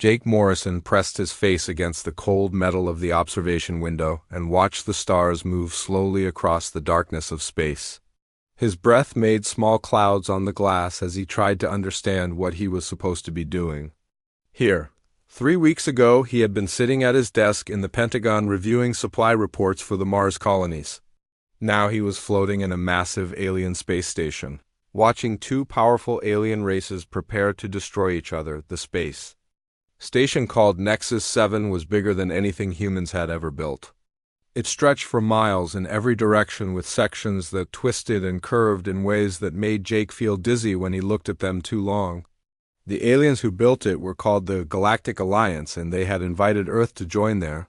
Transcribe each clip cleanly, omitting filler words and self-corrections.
Jake Morrison pressed his face against the cold metal of the observation window and watched the stars move slowly across the darkness of space. His breath made small clouds on the glass as he tried to understand what he was supposed to be doing. Here, 3 weeks ago, he had been sitting at his desk in the Pentagon reviewing supply reports for the Mars colonies. Now he was floating in a massive alien space station, watching two powerful alien races prepare to destroy each other. The space station called Nexus 7 was bigger than anything humans had ever built. It stretched for miles in every direction with sections that twisted and curved in ways that made Jake feel dizzy when he looked at them too long. The aliens who built it were called the Galactic Alliance, and they had invited Earth to join their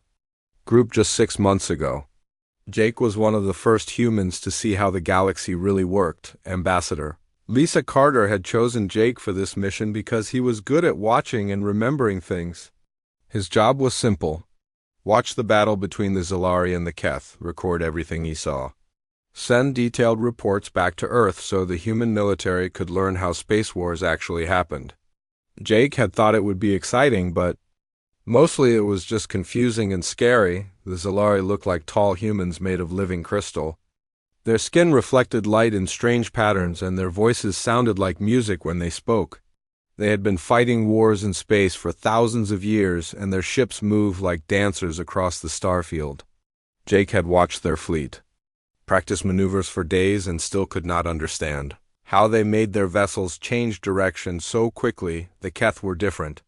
group just 6 months ago. Jake was one of the first humans to see how the galaxy really worked. Ambassador Lisa Carter had chosen Jake for this mission because he was good at watching and remembering things. His job was simple: watch the battle between the Zilari and the Keth, record everything he saw, send detailed reports back to Earth so the human military could learn how space wars actually happened. Jake had thought it would be exciting, but mostly it was just confusing and scary. The Zilari looked like tall humans made of living crystal. Their skin reflected light in strange patterns, and their voices sounded like music when they spoke. They had been fighting wars in space for thousands of years, and their ships moved like dancers across the starfield. Jake had watched their fleet practice maneuvers for days and still could not understand how they made their vessels change direction so quickly. The Keth were different.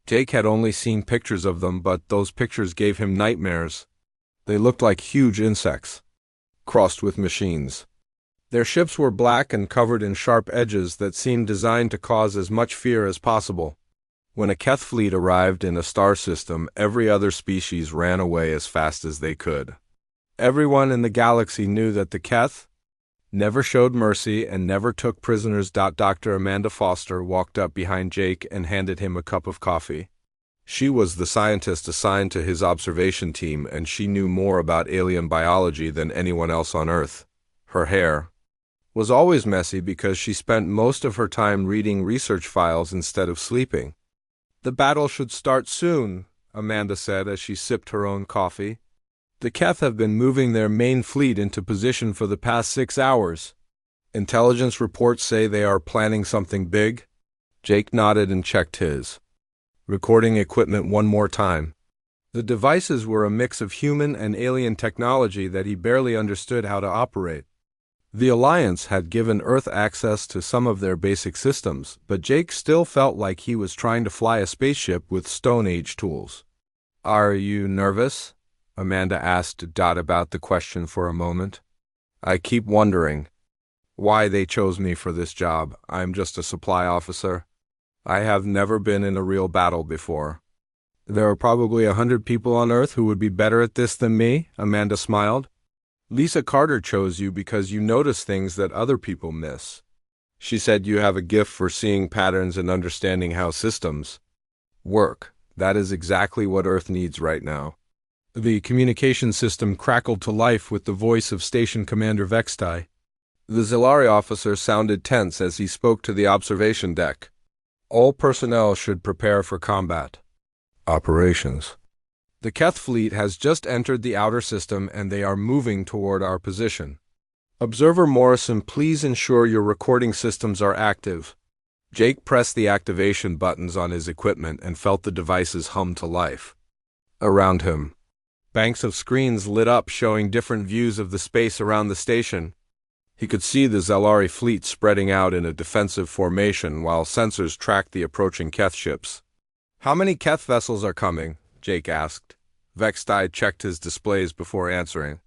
Jake had only seen pictures of them, but those pictures gave him nightmares. They looked like huge insects, crossed with machines. Their ships were black and covered in sharp edges that seemed designed to cause as much fear as possible. When a Keth fleet arrived in a star system, every other species ran away as fast as they could. Everyone in the galaxy knew that the Keth never showed mercy and never took prisoners. Dr. Amanda Foster walked up behind Jake and handed him a cup of coffee. She was the scientist assigned to his observation team, and she knew more about alien biology than anyone else on Earth. Her hair was always messy because she spent most of her time reading research files instead of sleeping. "The battle should start soon," Amanda said as she sipped her own coffee. "The Keth have been moving their main fleet into position for the past 6 hours. Intelligence reports say they are planning something big." Jake nodded and checked his recording equipment one more time. The devices were a mix of human and alien technology that he barely understood how to operate. The Alliance had given Earth access to some of their basic systems, but Jake still felt like he was trying to fly a spaceship with Stone Age tools. "Are you nervous?" Amanda asked about the question for a moment. "I keep wondering why they chose me for this job. I'm just a supply officer. I have never been in a real battle before." "There are probably 100 people on Earth who would be better at this than me," Amanda smiled. "Lisa Carter chose you because you notice things that other people miss. She said you have a gift for seeing patterns and understanding how systems work. That is exactly what Earth needs right now." The communication system crackled to life with the voice of Station Commander Vextai. The Zilari officer sounded tense as he spoke to the observation deck. "All personnel should prepare for combat operations. The Keth fleet has just entered the outer system and they are moving toward our position. Observer Morrison, please ensure your recording systems are active." Jake pressed the activation buttons on his equipment and felt the devices hum to life. Around him, banks of screens lit up showing different views of the space around the station. He could see the Zilari fleet spreading out in a defensive formation while sensors tracked the approaching Keth ships. "How many Keth vessels are coming?" Jake asked. Vextai checked his displays before answering.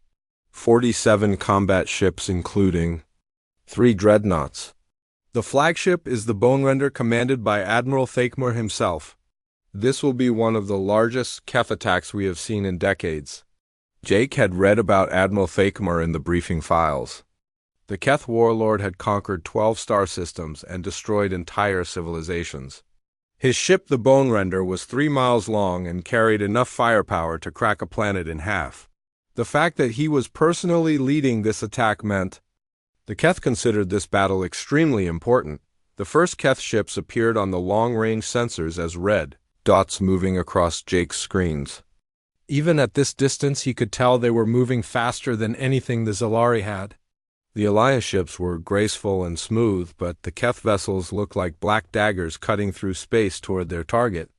47 combat ships including 3 dreadnoughts. The flagship is the Bone Render commanded by Admiral Thakmur himself. This will be one of the largest Keth attacks we have seen in decades. Jake had read about Admiral Thakmur in the briefing files. The Keth warlord had conquered 12 star systems and destroyed entire civilizations. His ship, the Bone Render, was 3 miles long and carried enough firepower to crack a planet in half. The fact that he was personally leading this attack meant the Keth considered this battle extremely important. The first Keth ships appeared on the long-range sensors as red, dots moving across Jake's screens. Even at this distance, he could tell they were moving faster than anything the Zalari had. The Alliance ships were graceful and smooth, but the Keth vessels looked like black daggers cutting through space toward their target.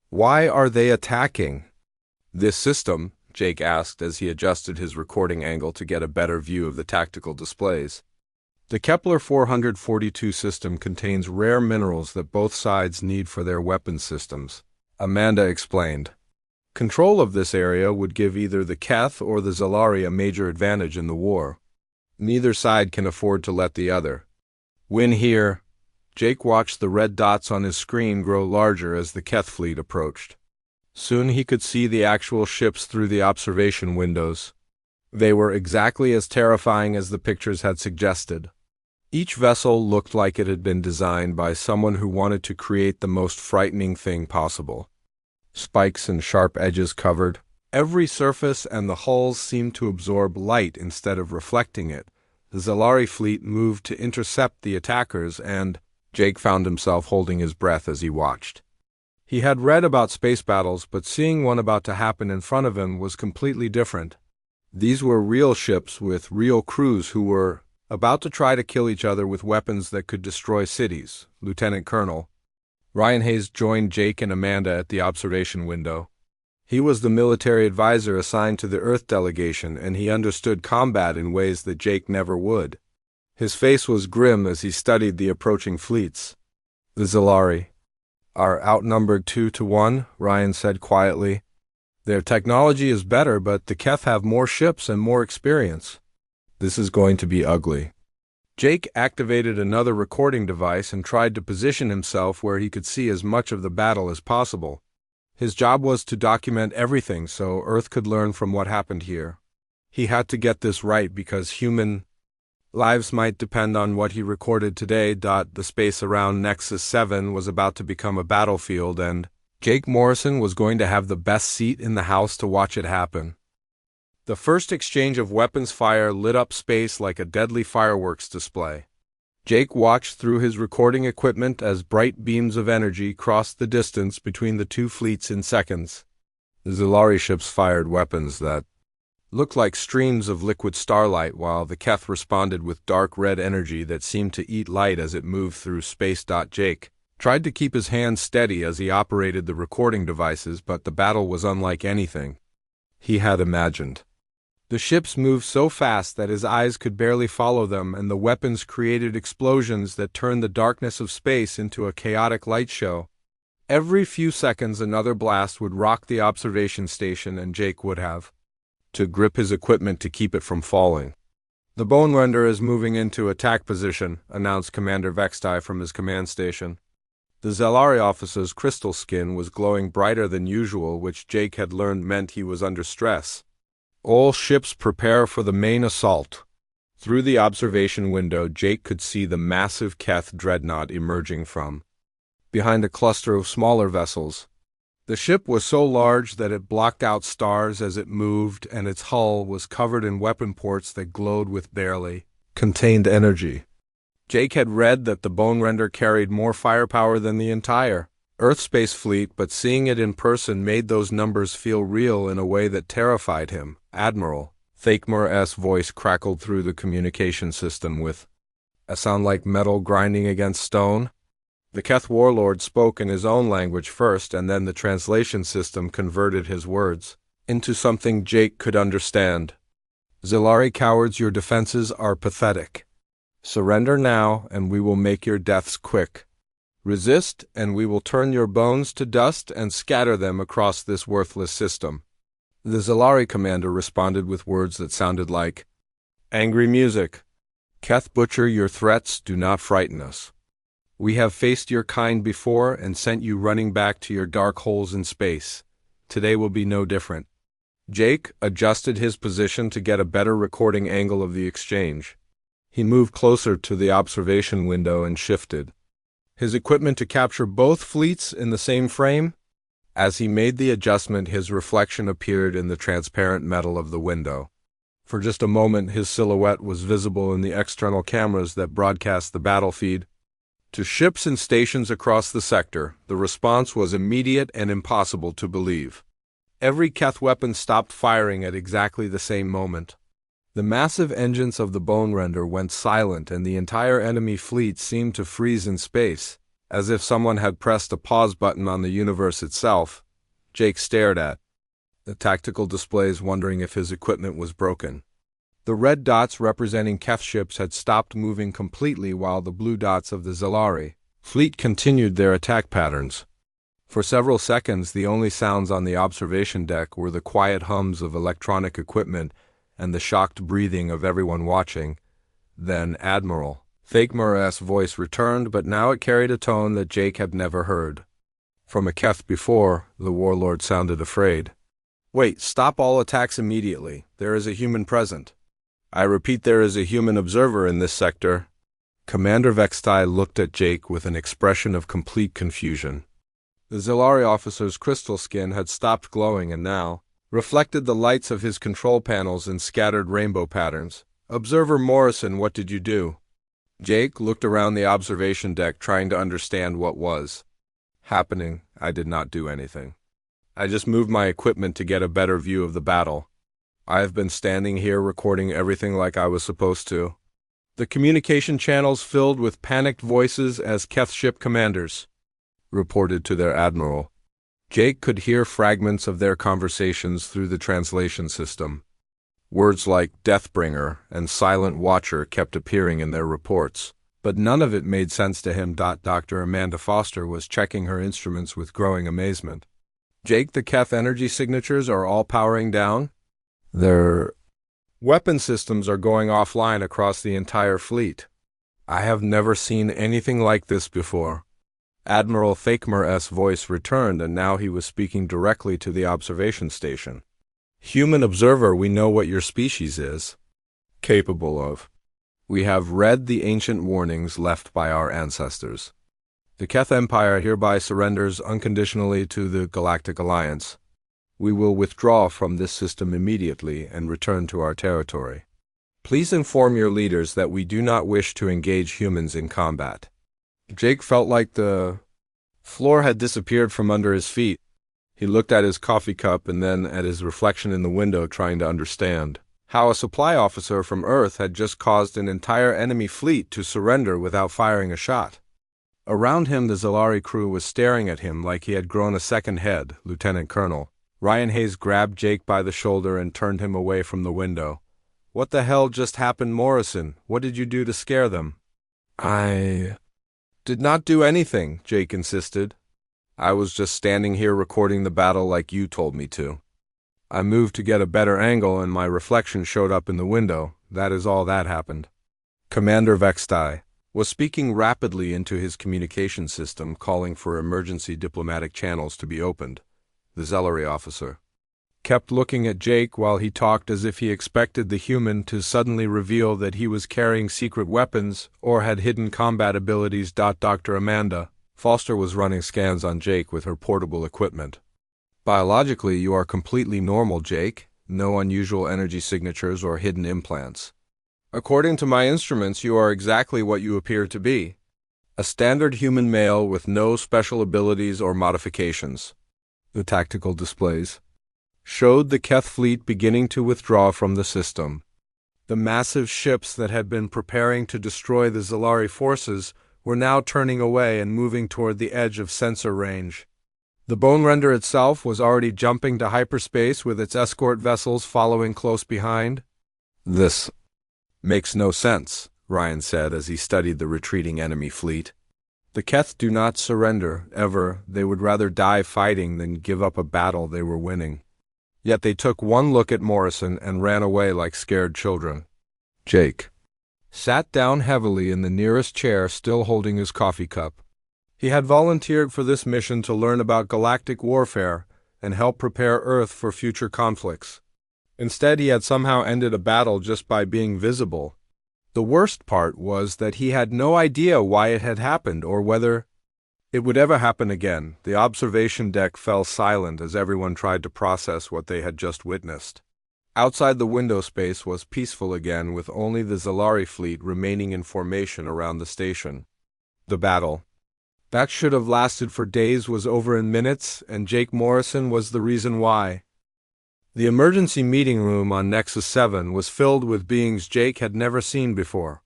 Why are they attacking? This system, Jake asked as he adjusted his recording angle to get a better view of the tactical displays. The Kepler 442 system contains rare minerals that both sides need for their weapons systems, Amanda explained. Control of this area would give either the Keth or the Zalari a major advantage in the war. Neither side can afford to let the other win here. Jake watched the red dots on his screen grow larger as the Keth fleet approached. Soon he could see the actual ships through the observation windows. They were exactly as terrifying as the pictures had suggested. Each vessel looked like it had been designed by someone who wanted to create the most frightening thing possible. Spikes and sharp edges covered every surface, and the hulls seemed to absorb light instead of reflecting it. The Zalari fleet moved to intercept the attackers, and Jake found himself holding his breath as he watched. He had read about space battles, but seeing one about to happen in front of him was completely different. These were real ships with real crews who were about to try to kill each other with weapons that could destroy cities. Lieutenant Colonel Ryan Hayes joined Jake and Amanda at the observation window. He was the military advisor assigned to the Earth delegation, and he understood combat in ways that Jake never would. His face was grim as he studied the approaching fleets. The Zalari are outnumbered 2-1, Ryan said quietly. Their technology is better, but the Keth have more ships and more experience. This is going to be ugly. Jake activated another recording device and tried to position himself where he could see as much of the battle as possible. His job was to document everything so Earth could learn from what happened here. He had to get this right because human lives might depend on what he recorded today. The space around Nexus 7 was about to become a battlefield, and Jake Morrison was going to have the best seat in the house to watch it happen. The first exchange of weapons fire lit up space like a deadly fireworks display. Jake watched through his recording equipment as bright beams of energy crossed the distance between the two fleets in seconds. The Zalari ships fired weapons that looked like streams of liquid starlight, while the Keth responded with dark red energy that seemed to eat light as it moved through space. Jake tried to keep his hands steady as he operated the recording devices, but the battle was unlike anything he had imagined. The ships moved so fast that his eyes could barely follow them, and the weapons created explosions that turned the darkness of space into a chaotic light show. Every few seconds another blast would rock the observation station, and Jake would have to grip his equipment to keep it from falling. "The Bone Render is moving into attack position," announced Commander Vextai from his command station. The Zalari officer's crystal skin was glowing brighter than usual, which Jake had learned meant he was under stress. "All ships prepare for the main assault." Through the observation window, Jake could see the massive Keth dreadnought emerging from behind a cluster of smaller vessels. The ship was so large that it blocked out stars as it moved, and its hull was covered in weapon ports that glowed with barely contained energy. Jake had read that the Bone Render carried more firepower than the entire Earth space fleet, but seeing it in person made those numbers feel real in a way that terrified him. Admiral Thakmer's voice crackled through the communication system with a sound like metal grinding against stone. The Keth warlord spoke in his own language first, and then the translation system converted his words into something Jake could understand. "Zalari cowards, your defenses are pathetic. Surrender now, and we will make your deaths quick. Resist, and we will turn your bones to dust and scatter them across this worthless system." The Zalari commander responded with words that sounded like angry music. "Keth Butcher, your threats do not frighten us. We have faced your kind before and sent you running back to your dark holes in space. Today will be no different." Jake adjusted his position to get a better recording angle of the exchange. He moved closer to the observation window and shifted his equipment to capture both fleets in the same frame. As he made the adjustment, his reflection appeared in the transparent metal of the window. For just a moment, his silhouette was visible in the external cameras that broadcast the battle feed. To ships and stations across the sector, the response was immediate and impossible to believe. Every Keth weapon stopped firing at exactly the same moment. The massive engines of the Bone Render went silent and the entire enemy fleet seemed to freeze in space, as if someone had pressed a pause button on the universe itself. Jake stared at the tactical displays, wondering if his equipment was broken. The red dots representing Keth ships had stopped moving completely while the blue dots of the Zalari fleet continued their attack patterns. For several seconds, the only sounds on the observation deck were the quiet hums of electronic equipment and the shocked breathing of everyone watching. Then Admiral Thakmer's voice returned, but now it carried a tone that Jake had never heard. From a Keth before, the warlord sounded afraid. "Wait, stop all attacks immediately. There is a human present. I repeat, there is a human observer in this sector." Commander Vextai looked at Jake with an expression of complete confusion. The Zalari officer's crystal skin had stopped glowing and now reflected the lights of his control panels in scattered rainbow patterns. "Observer Morrison, what did you do?" Jake looked around the observation deck, trying to understand what was happening. "I did not do anything. I just moved my equipment to get a better view of the battle. I have been standing here recording everything like I was supposed to." The communication channels filled with panicked voices as Keth ship commanders reported to their admiral. Jake could hear fragments of their conversations through the translation system. Words like Deathbringer and Silent Watcher kept appearing in their reports, but none of it made sense to him. Dr. Amanda Foster was checking her instruments with growing amazement. "Jake, the Keth energy signatures are all powering down. Their weapon systems are going offline across the entire fleet. I have never seen anything like this before." Admiral Thakmer's voice returned, and now he was speaking directly to the observation station. "Human observer, we know what your species is capable of. We have read the ancient warnings left by our ancestors. The Keth Empire hereby surrenders unconditionally to the Galactic Alliance. We will withdraw from this system immediately and return to our territory. Please inform your leaders that we do not wish to engage humans in combat." Jake felt like the floor had disappeared from under his feet. He looked at his coffee cup and then at his reflection in the window, trying to understand how a supply officer from Earth had just caused an entire enemy fleet to surrender without firing a shot. Around him, the Zalari crew was staring at him like he had grown a second head. Lieutenant Colonel Ryan Hayes grabbed Jake by the shoulder and turned him away from the window. "What the hell just happened, Morrison? What did you do to scare them?" "I did not do anything," Jake insisted. "I was just standing here recording the battle like you told me to. I moved to get a better angle and my reflection showed up in the window. That is all that happened." Commander Vextai was speaking rapidly into his communication system, calling for emergency diplomatic channels to be opened. The Zalari officer kept looking at Jake while he talked, as if he expected the human to suddenly reveal that he was carrying secret weapons or had hidden combat abilities. Dr. Amanda Foster was running scans on Jake with her portable equipment. "Biologically, you are completely normal, Jake. No unusual energy signatures or hidden implants. According to my instruments, you are exactly what you appear to be. A standard human male with no special abilities or modifications." The tactical displays showed the Keth fleet beginning to withdraw from the system. The massive ships that had been preparing to destroy the Zalari forces were now turning away and moving toward the edge of sensor range. The Bone Render itself was already jumping to hyperspace, with its escort vessels following close behind. "This makes no sense," Ryan said as he studied the retreating enemy fleet. "The Keth do not surrender, ever. They would rather die fighting than give up a battle they were winning. Yet they took one look at Morrison and ran away like scared children." Jake sat down heavily in the nearest chair, still holding his coffee cup. He had volunteered for this mission to learn about galactic warfare and help prepare Earth for future conflicts. Instead, he had somehow ended a battle just by being visible. The worst part was that he had no idea why it had happened or whether it would ever happen again. The observation deck fell silent as everyone tried to process what they had just witnessed. Outside the window space was peaceful again, with only the Zalari fleet remaining in formation around the station. The battle that should have lasted for days was over in minutes, and Jake Morrison was the reason why. The emergency meeting room on Nexus 7 was filled with beings Jake had never seen before.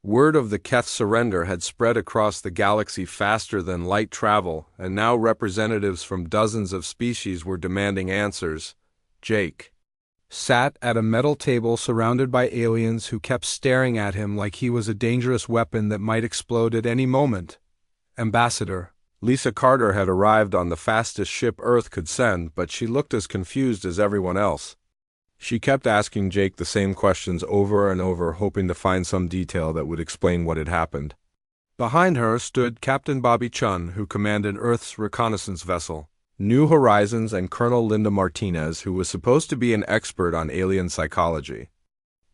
Word of the Keth's surrender had spread across the galaxy faster than light travel, and now representatives from dozens of species were demanding answers. Jake sat at a metal table surrounded by aliens who kept staring at him like he was a dangerous weapon that might explode at any moment. Ambassador Lisa Carter had arrived on the fastest ship Earth could send, but she looked as confused as everyone else. She kept asking Jake the same questions over and over, hoping to find some detail that would explain what had happened. Behind her stood Captain Bobby Chun, who commanded Earth's reconnaissance vessel, New Horizons, and Colonel Linda Martinez, who was supposed to be an expert on alien psychology.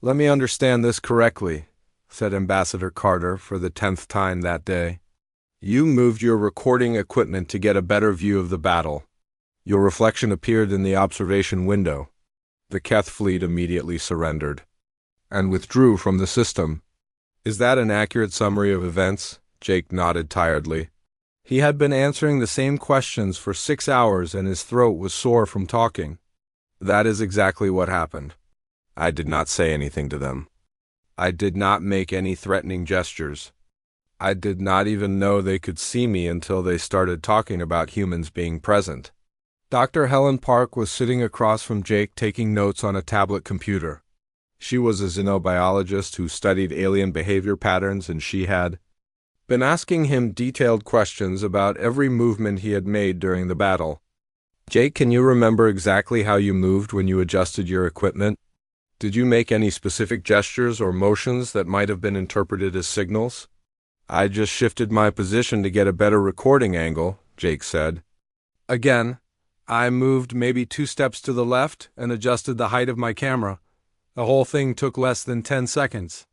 "Let me understand this correctly," said Ambassador Carter for the 10th time that day. "You moved your recording equipment to get a better view of the battle. Your reflection appeared in the observation window. The Keth fleet immediately surrendered and withdrew from the system. Is that an accurate summary of events?" Jake nodded tiredly. He had been answering the same questions for 6 hours and his throat was sore from talking. "That is exactly what happened. I did not say anything to them. I did not make any threatening gestures. I did not even know they could see me until they started talking about humans being present." Dr. Helen Park was sitting across from Jake taking notes on a tablet computer. She was a xenobiologist who studied alien behavior patterns, and she had been asking him detailed questions about every movement he had made during the battle. "Jake, can you remember exactly how you moved when you adjusted your equipment? Did you make any specific gestures or motions that might have been interpreted as signals?" "I just shifted my position to get a better recording angle," Jake said. "Again, I moved maybe 2 steps to the left and adjusted the height of my camera. The whole thing took less than 10 seconds.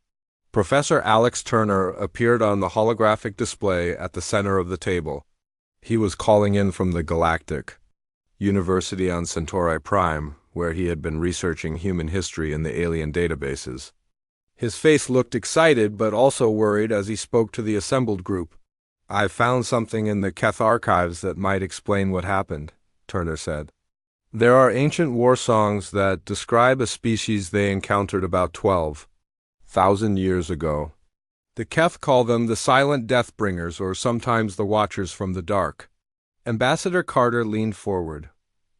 Professor Alex Turner appeared on the holographic display at the center of the table. He was calling in from the Galactic University on Centauri Prime, where he had been researching human history in the alien databases. His face looked excited but also worried as he spoke to the assembled group. "I found something in the Keth archives that might explain what happened," Turner said. "There are ancient war songs that describe a species they encountered about 12,000 years ago. The Keth call them the Silent Deathbringers, or sometimes the Watchers from the Dark." Ambassador Carter leaned forward.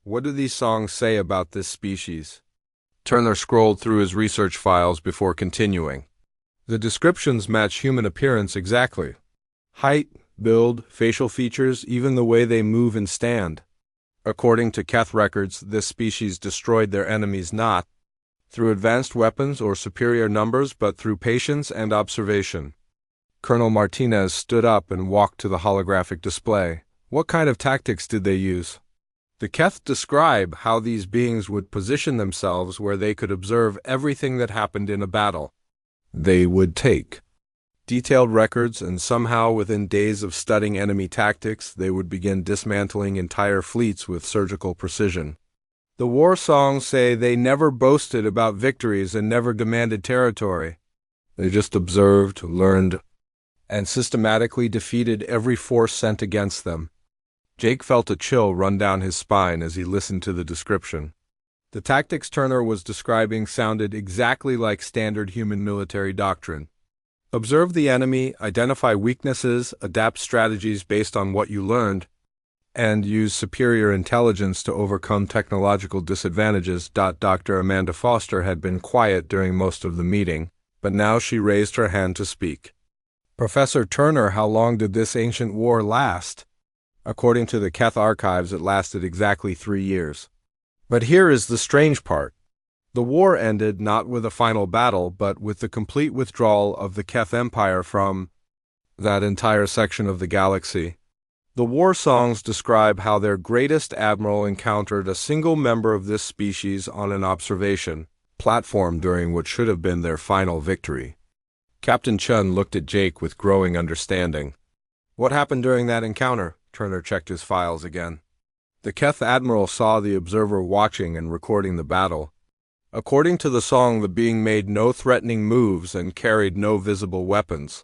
"What do these songs say about this species?" Turner scrolled through his research files before continuing. "The descriptions match human appearance exactly. Height, build, facial features, even the way they move and stand. According to Keth records, this species destroyed their enemies not through advanced weapons or superior numbers, but through patience and observation." Colonel Martinez stood up and walked to the holographic display. "What kind of tactics did they use?" "The Keth describe how these beings would position themselves where they could observe everything that happened in a battle. They would take detailed records, and somehow within days of studying enemy tactics, they would begin dismantling entire fleets with surgical precision. The war songs say they never boasted about victories and never demanded territory. They just observed, learned, and systematically defeated every force sent against them." Jake felt a chill run down his spine as he listened to the description. The tactics Turner was describing sounded exactly like standard human military doctrine. Observe the enemy, identify weaknesses, adapt strategies based on what you learned, and use superior intelligence to overcome technological disadvantages. Dr. Amanda Foster had been quiet during most of the meeting, but now she raised her hand to speak. "Professor Turner, how long did this ancient war last?" According to the Keth archives, it lasted exactly 3 years. But here is the strange part. The war ended not with a final battle, but with the complete withdrawal of the Keth Empire from that entire section of the galaxy. The war songs describe how their greatest admiral encountered a single member of this species on an observation platform during what should have been their final victory. Captain Chun looked at Jake with growing understanding. "What happened during that encounter?" Turner checked his files again. "The Keth admiral saw the observer watching and recording the battle. According to the song, the being made no threatening moves and carried no visible weapons.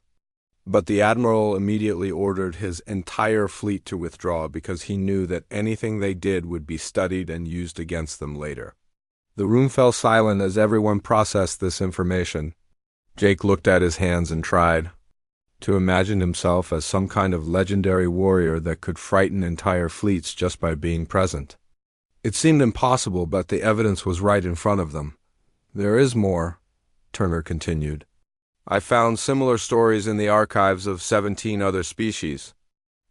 But the admiral immediately ordered his entire fleet to withdraw because he knew that anything they did would be studied and used against them later. The room fell silent as everyone processed this information. Jake looked at his hands and tried to imagine himself as some kind of legendary warrior that could frighten entire fleets just by being present. It seemed impossible, but the evidence was right in front of them. "There is more," Turner continued. "I found similar stories in the archives of 17 other species.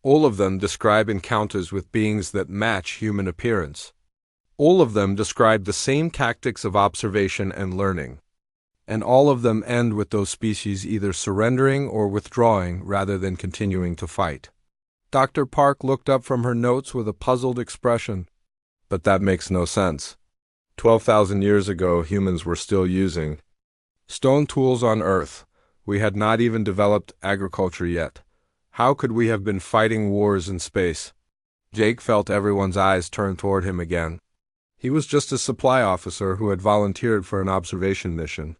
All of them describe encounters with beings that match human appearance. All of them describe the same tactics of observation and learning. And all of them end with those species either surrendering or withdrawing rather than continuing to fight." Dr. Park looked up from her notes with a puzzled expression. "But that makes no sense. 12,000 years ago, humans were still using stone tools on Earth. We had not even developed agriculture yet. How could we have been fighting wars in space?" Jake felt everyone's eyes turn toward him again. He was just a supply officer who had volunteered for an observation mission.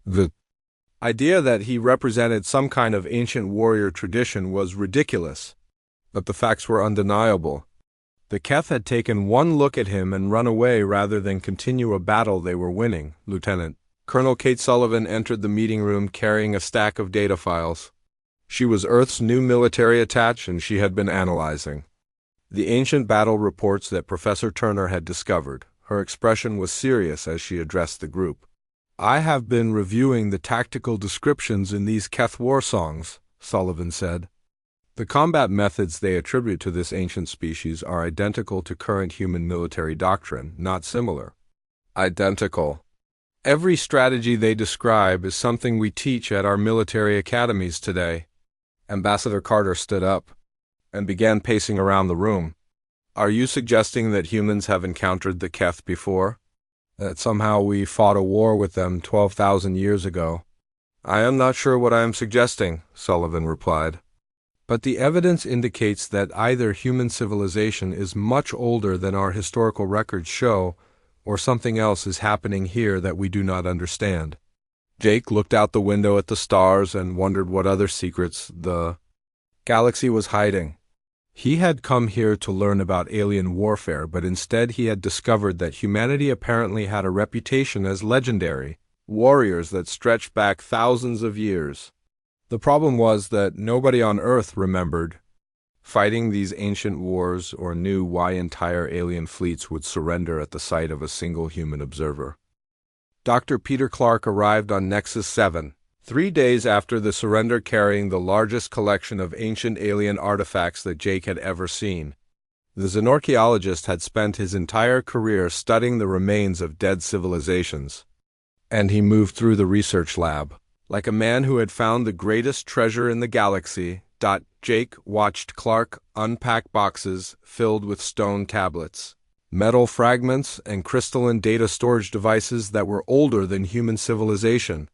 The idea that he represented some kind of ancient warrior tradition was ridiculous, but the facts were undeniable. The Keth had taken one look at him and run away rather than continue a battle they were winning. Lieutenant Colonel Kate Sullivan entered the meeting room carrying a stack of data files. She was Earth's new military attach, and she had been analyzing the ancient battle reports that Professor Turner had discovered. Her expression was serious as she addressed the group. "I have been reviewing the tactical descriptions in these Keth war songs," Sullivan said. "The combat methods they attribute to this ancient species are identical to current human military doctrine, not similar." Identical. "Every strategy they describe is something we teach at our military academies today." Ambassador Carter stood up and began pacing around the room. "Are you suggesting that humans have encountered the Keth before? That somehow we fought a war with them 12,000 years ago?" "I am not sure what I am suggesting," Sullivan replied. "But the evidence indicates that either human civilization is much older than our historical records show, or something else is happening here that we do not understand." Jake looked out the window at the stars and wondered what other secrets the galaxy was hiding. He had come here to learn about alien warfare, but instead he had discovered that humanity apparently had a reputation as legendary warriors that stretched back thousands of years. The problem was that nobody on Earth remembered fighting these ancient wars or knew why entire alien fleets would surrender at the sight of a single human observer. Dr. Peter Clark arrived on Nexus 7, 3 days after the surrender, carrying the largest collection of ancient alien artifacts that Jake had ever seen. The xenorchaeologist had spent his entire career studying the remains of dead civilizations, and he moved through the research lab like a man who had found the greatest treasure in the galaxy. Jake watched Clark unpack boxes filled with stone tablets, metal fragments, and crystalline data storage devices that were older than human civilization.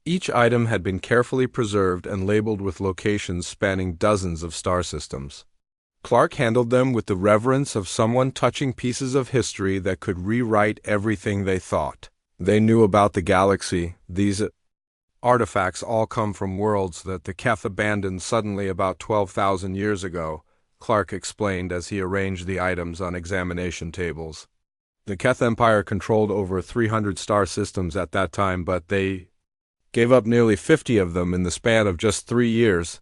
Each item had been carefully preserved and labeled with locations spanning dozens of star systems. Clark handled them with the reverence of someone touching pieces of history that could rewrite everything they thought they knew about the galaxy. "These artifacts all come from worlds that the Keth abandoned suddenly about 12,000 years ago," Clark explained as he arranged the items on examination tables. "The Keth Empire controlled over 300 star systems at that time, but they gave up nearly 50 of them in the span of just 3 years.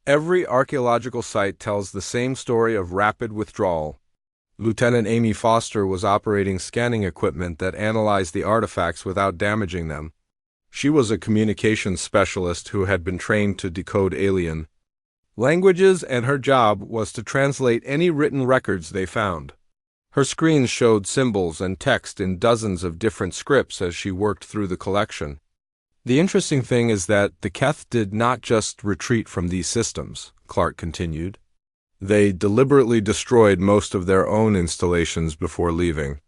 Every archaeological site tells the same story of rapid withdrawal." Lieutenant Amy Foster was operating scanning equipment that analyzed the artifacts without damaging them. She was a communications specialist who had been trained to decode alien languages, and her job was to translate any written records they found. Her screens showed symbols and text in dozens of different scripts as she worked through the collection. "The interesting thing is that the Keth did not just retreat from these systems," Clark continued. "They deliberately destroyed most of their own installations before leaving.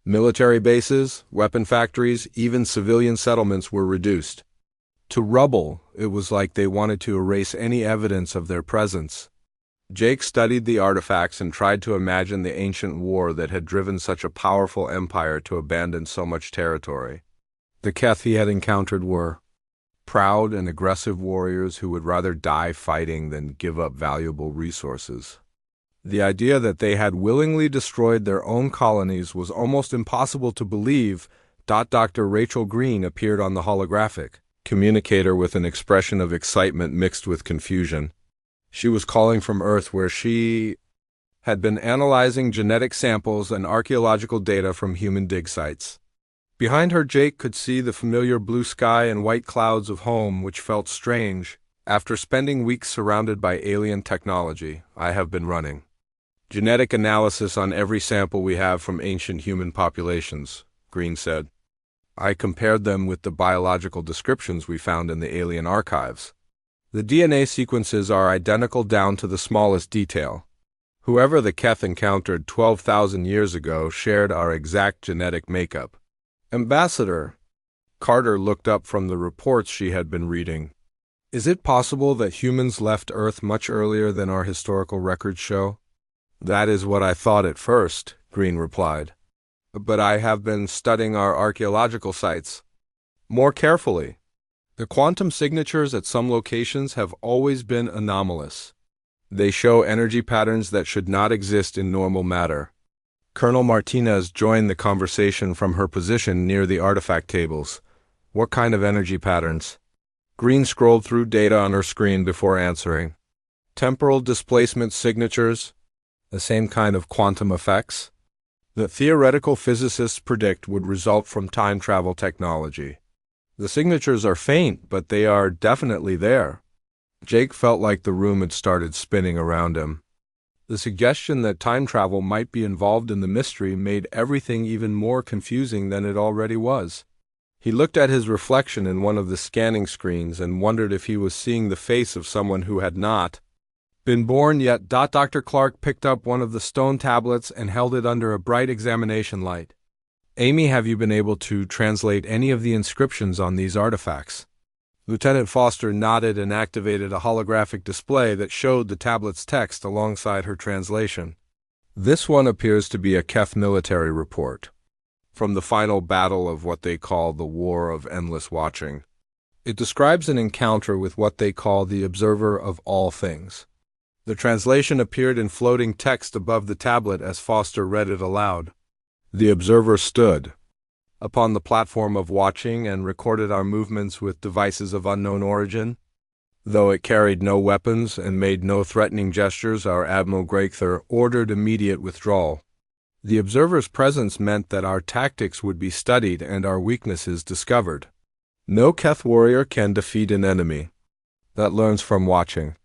Military bases, weapon factories, even civilian settlements were reduced to rubble. It was like they wanted to erase any evidence of their presence." Jake studied the artifacts and tried to imagine the ancient war that had driven such a powerful empire to abandon so much territory. The Keth he had encountered were proud and aggressive warriors who would rather die fighting than give up valuable resources. The idea that they had willingly destroyed their own colonies was almost impossible to believe. Dr. Rachel Green appeared on the holographic communicator with an expression of excitement mixed with confusion. She was calling from Earth, where she had been analyzing genetic samples and archaeological data from human dig sites. Behind her, Jake could see the familiar blue sky and white clouds of home, which felt strange. After spending weeks surrounded by alien technology, I have been running genetic analysis on every sample we have from ancient human populations, Green said. I compared them with the biological descriptions we found in the alien archives. The DNA sequences are identical down to the smallest detail. Whoever the Keth encountered 12,000 years ago shared our exact genetic makeup. Ambassador, Carter looked up from the reports she had been reading. Is it possible that humans left Earth much earlier than our historical records show? That is what I thought at first, Green replied. But I have been studying our archaeological sites more carefully. The quantum signatures at some locations have always been anomalous. They show energy patterns that should not exist in normal matter. Colonel Martinez joined the conversation from her position near the artifact tables. What kind of energy patterns? Green scrolled through data on her screen before answering. Temporal displacement signatures, the same kind of quantum effects that theoretical physicists predict would result from time travel technology. The signatures are faint, but they are definitely there. Jake felt like the room had started spinning around him. The suggestion that time travel might be involved in the mystery made everything even more confusing than it already was. He looked at his reflection in one of the scanning screens and wondered if he was seeing the face of someone who had not been born yet. Dr. Clark picked up one of the stone tablets and held it under a bright examination light. Amy, have you been able to translate any of the inscriptions on these artifacts? Lieutenant Foster nodded and activated a holographic display that showed the tablet's text alongside her translation. This one appears to be a Keth military report from the final battle of what they call the War of Endless Watching. It describes an encounter with what they call the Observer of All Things. The translation appeared in floating text above the tablet as Foster read it aloud. The observer stood upon the platform of watching and recorded our movements with devices of unknown origin. Though it carried no weapons and made no threatening gestures, our Admiral Greakther ordered immediate withdrawal. The observer's presence meant that our tactics would be studied and our weaknesses discovered. No Keth warrior can defeat an enemy that learns from watching.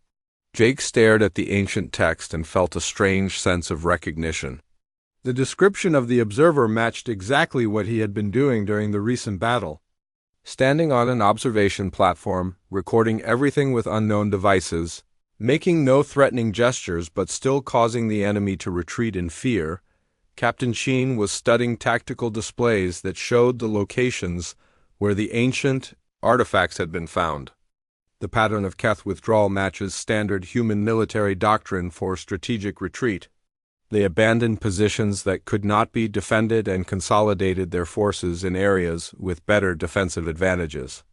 Jake stared at the ancient text and felt a strange sense of recognition. The description of the observer matched exactly what he had been doing during the recent battle. Standing on an observation platform, recording everything with unknown devices, making no threatening gestures but still causing the enemy to retreat in fear, Captain Sheen was studying tactical displays that showed the locations where the ancient artifacts had been found. The pattern of Keth withdrawal matches standard human military doctrine for strategic retreat. They abandoned positions that could not be defended and consolidated their forces in areas with better defensive advantages.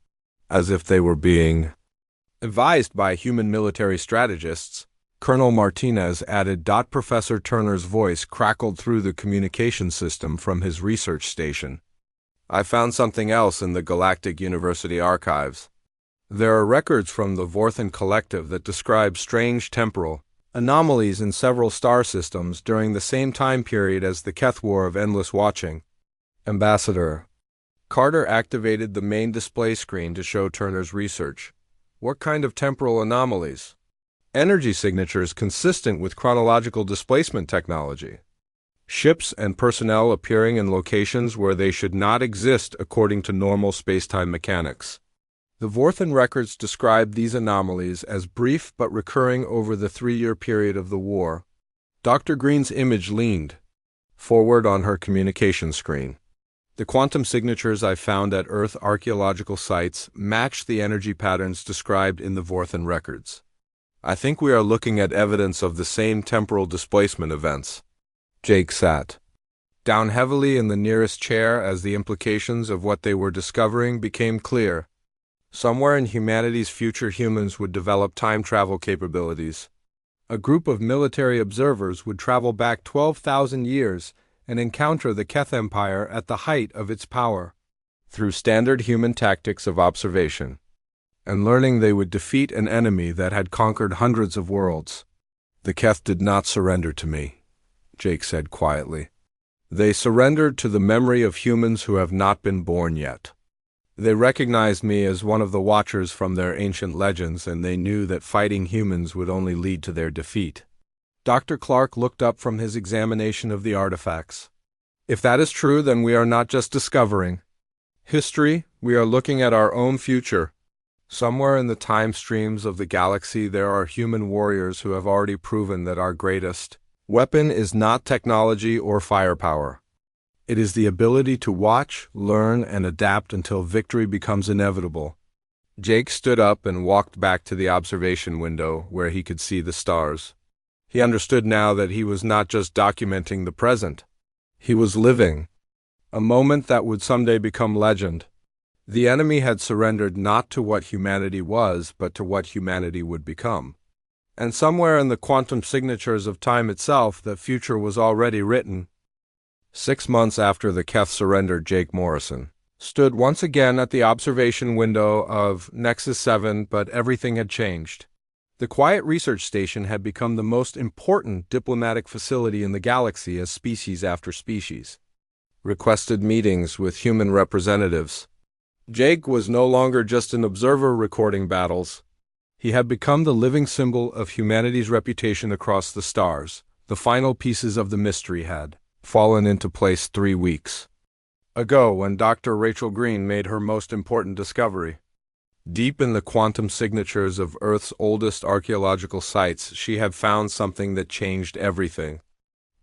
As if they were being advised by human military strategists, Colonel Martinez added. Professor Turner's voice crackled through the communication system from his research station. I found something else in the Galactic University archives. There are records from the Vorthan Collective that describe strange temporal anomalies in several star systems during the same time period as the Keth War of Endless Watching. Ambassador, Carter activated the main display screen to show Turner's research. What kind of temporal anomalies? Energy signatures consistent with chronological displacement technology. Ships and personnel appearing in locations where they should not exist according to normal spacetime mechanics. The Vorthan records describe these anomalies as brief but recurring over the 3-year period of the war. Dr. Green's image leaned forward on her communication screen. The quantum signatures I found at Earth archaeological sites match the energy patterns described in the Vorthan records. I think we are looking at evidence of the same temporal displacement events. Jake sat down heavily in the nearest chair as the implications of what they were discovering became clear. Somewhere in humanity's future, humans would develop time travel capabilities. A group of military observers would travel back 12,000 years and encounter the Keth Empire at the height of its power. Through standard human tactics of observation and learning, they would defeat an enemy that had conquered hundreds of worlds. The Keth did not surrender to me, Jake said quietly. They surrendered to the memory of humans who have not been born yet. They recognized me as one of the Watchers from their ancient legends, and they knew that fighting humans would only lead to their defeat. Dr. Clark looked up from his examination of the artifacts. If that is true, then we are not just discovering history, we are looking at our own future. Somewhere in the time streams of the galaxy, there are human warriors who have already proven that our greatest weapon is not technology or firepower. It is the ability to watch, learn, and adapt until victory becomes inevitable. Jake stood up and walked back to the observation window where he could see the stars. He understood now that he was not just documenting the present. He was living a moment that would someday become legend. The enemy had surrendered not to what humanity was, but to what humanity would become. And somewhere in the quantum signatures of time itself, the future was already written. 6 months after the Keth surrendered, Jake Morrison stood once again at the observation window of Nexus 7, but everything had changed. The quiet research station had become the most important diplomatic facility in the galaxy as species after species requested meetings with human representatives. Jake was no longer just an observer recording battles. He had become the living symbol of humanity's reputation across the stars. The final pieces of the mystery had fallen into place 3 weeks ago when Dr. Rachel Green made her most important discovery. Deep in the quantum signatures of Earth's oldest archaeological sites, she had found something that changed everything.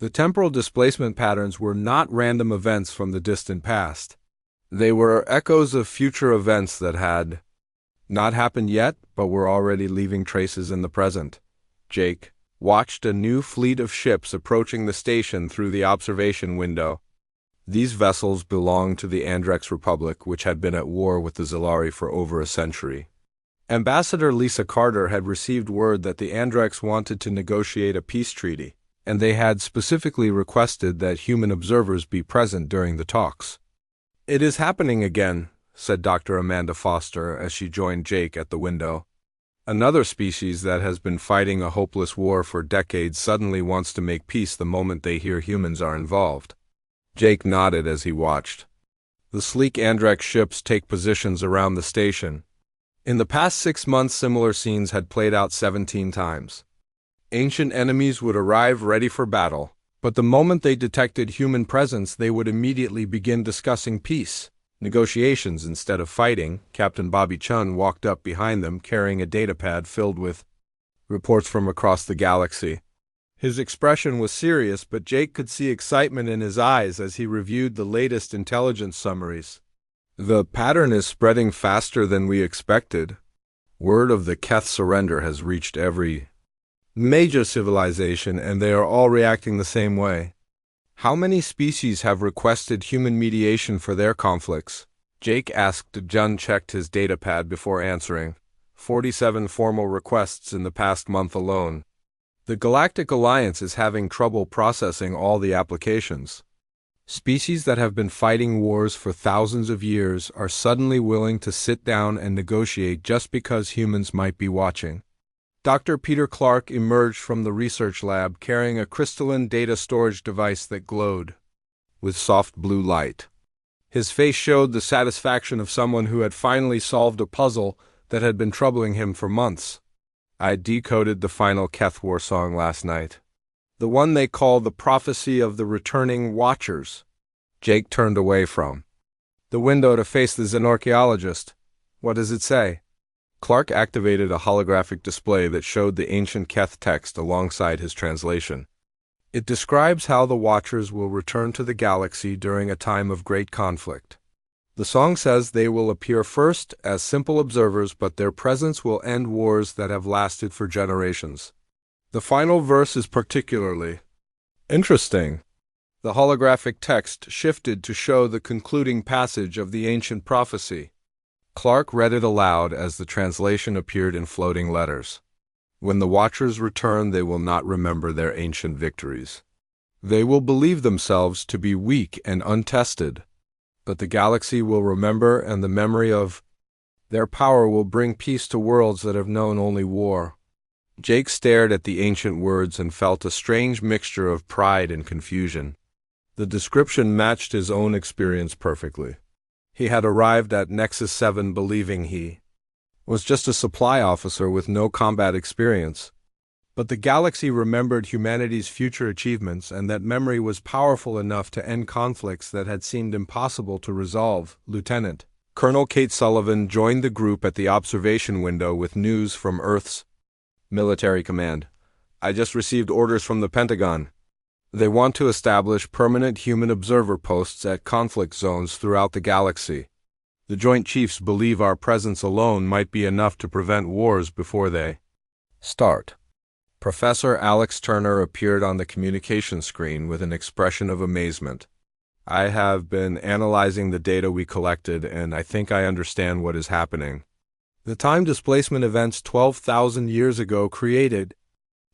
The temporal displacement patterns were not random events from the distant past. They were echoes of future events that had not happened yet, but were already leaving traces in the present. Jake watched a new fleet of ships approaching the station through the observation window. These vessels belonged to the Andrex Republic, which had been at war with the Zilari for over a century. Ambassador Lisa Carter had received word that the Andrex wanted to negotiate a peace treaty, and they had specifically requested that human observers be present during the talks. "It is happening again," said Dr. Amanda Foster as she joined Jake at the window. "Another species that has been fighting a hopeless war for decades suddenly wants to make peace the moment they hear humans are involved." Jake nodded as he watched the sleek Andrex ships take positions around the station. In the past 6 months, similar scenes had played out 17 times. Ancient enemies would arrive ready for battle, but the moment they detected human presence, they would immediately begin discussing peace negotiations instead of fighting. Captain Bobby Chun walked up behind them carrying a datapad filled with reports from across the galaxy. His expression was serious, but Jake could see excitement in his eyes as he reviewed the latest intelligence summaries. "The pattern is spreading faster than we expected. Word of the Keth surrender has reached every major civilization, and they are all reacting the same way. How many species have requested human mediation for their conflicts?" Jake asked. Jun checked his datapad before answering. 47 formal requests in the past month alone. The Galactic Alliance is having trouble processing all the applications. Species that have been fighting wars for thousands of years are suddenly willing to sit down and negotiate just because humans might be watching. Dr. Peter Clark emerged from the research lab carrying a crystalline data storage device that glowed with soft blue light. His face showed the satisfaction of someone who had finally solved a puzzle that had been troubling him for months. "I decoded the final Keth War song last night. The one they call the Prophecy of the Returning Watchers." Jake turned away from the window to face the xenorchaeologist. "What does it say?" Clark activated a holographic display that showed the ancient Keth text alongside his translation. "It describes how the Watchers will return to the galaxy during a time of great conflict. The song says they will appear first as simple observers, but their presence will end wars that have lasted for generations. The final verse is particularly interesting." The holographic text shifted to show the concluding passage of the ancient prophecy. Clark read it aloud as the translation appeared in floating letters. When the Watchers return, they will not remember their ancient victories. They will believe themselves to be weak and untested, but the galaxy will remember, and the memory of their power will bring peace to worlds that have known only war. Jake stared at the ancient words and felt a strange mixture of pride and confusion. The description matched his own experience perfectly. He had arrived at Nexus 7 believing he was just a supply officer with no combat experience. But the galaxy remembered humanity's future achievements, and that memory was powerful enough to end conflicts that had seemed impossible to resolve. Lieutenant Colonel Kate Sullivan joined the group at the observation window with news from Earth's military command. I just received orders from the Pentagon. They want to establish permanent human observer posts at conflict zones throughout the galaxy. The Joint Chiefs believe our presence alone might be enough to prevent wars before they start. Professor Alex Turner appeared on the communication screen with an expression of amazement. I have been analyzing the data we collected, and I think I understand what is happening. The time displacement events 12,000 years ago created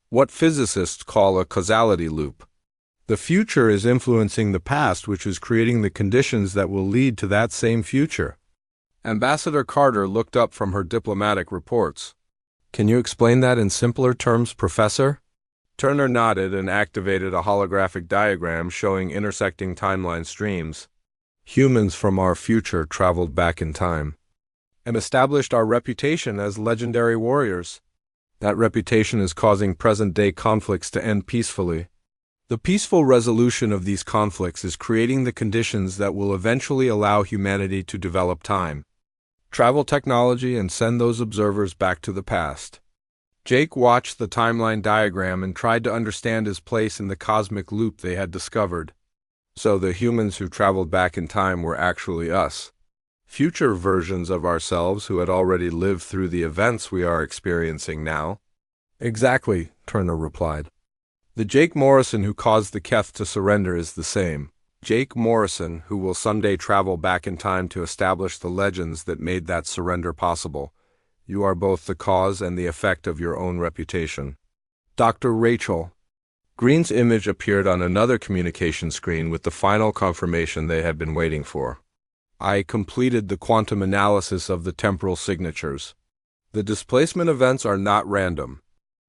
what physicists call a causality loop. The future is influencing the past, which is creating the conditions that will lead to that same future. Ambassador Carter looked up from her diplomatic reports. Can you explain that in simpler terms, Professor? Turner nodded and activated a holographic diagram showing intersecting timeline streams. Humans from our future traveled back in time and established our reputation as legendary warriors. That reputation is causing present-day conflicts to end peacefully. The peaceful resolution of these conflicts is creating the conditions that will eventually allow humanity to develop time travel technology and send those observers back to the past. Jake watched the timeline diagram and tried to understand his place in the cosmic loop they had discovered. So the humans who traveled back in time were actually us, future versions of ourselves who had already lived through the events we are experiencing now. Exactly, Turner replied. The Jake Morrison who caused the Keth to surrender is the same. Jake Morrison, who will someday travel back in time to establish the legends that made that surrender possible. You are both the cause and the effect of your own reputation. Dr. Rachel. Green's image appeared on another communication screen with the final confirmation they had been waiting for. I completed the quantum analysis of the temporal signatures. The displacement events are not random.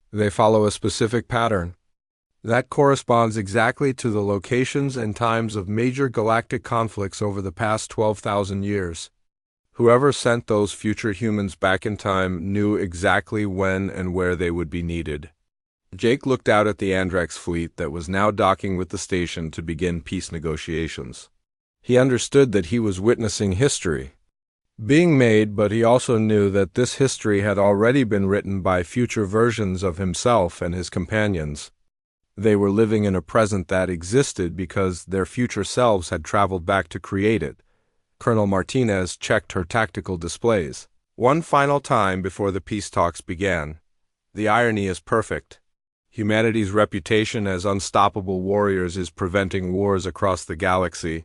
They follow a specific pattern that corresponds exactly to the locations and times of major galactic conflicts over the past 12,000 years. Whoever sent those future humans back in time knew exactly when and where they would be needed. Jake looked out at the Andrax fleet that was now docking with the station to begin peace negotiations. He understood that he was witnessing history being made, but he also knew that this history had already been written by future versions of himself and his companions. They were living in a present that existed because their future selves had traveled back to create it. Colonel Martinez checked her tactical displays one final time before the peace talks began. The irony is perfect. Humanity's reputation as unstoppable warriors is preventing wars across the galaxy.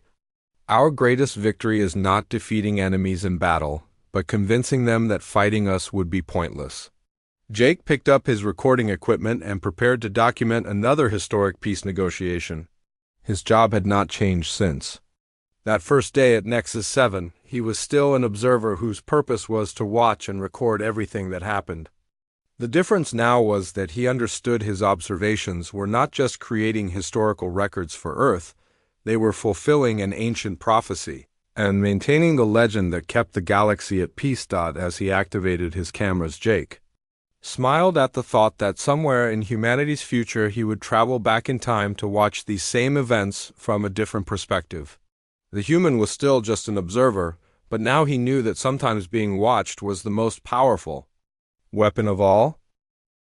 Our greatest victory is not defeating enemies in battle, but convincing them that fighting us would be pointless. Jake picked up his recording equipment and prepared to document another historic peace negotiation. His job had not changed since. That first day at Nexus 7, he was still an observer whose purpose was to watch and record everything that happened. The difference now was that he understood his observations were not just creating historical records for Earth, they were fulfilling an ancient prophecy and maintaining the legend that kept the galaxy at peace. As he activated his cameras, Jake smiled at the thought that somewhere in humanity's future he would travel back in time to watch these same events from a different perspective. The human was still just an observer, but now he knew that sometimes being watched was the most powerful weapon of all.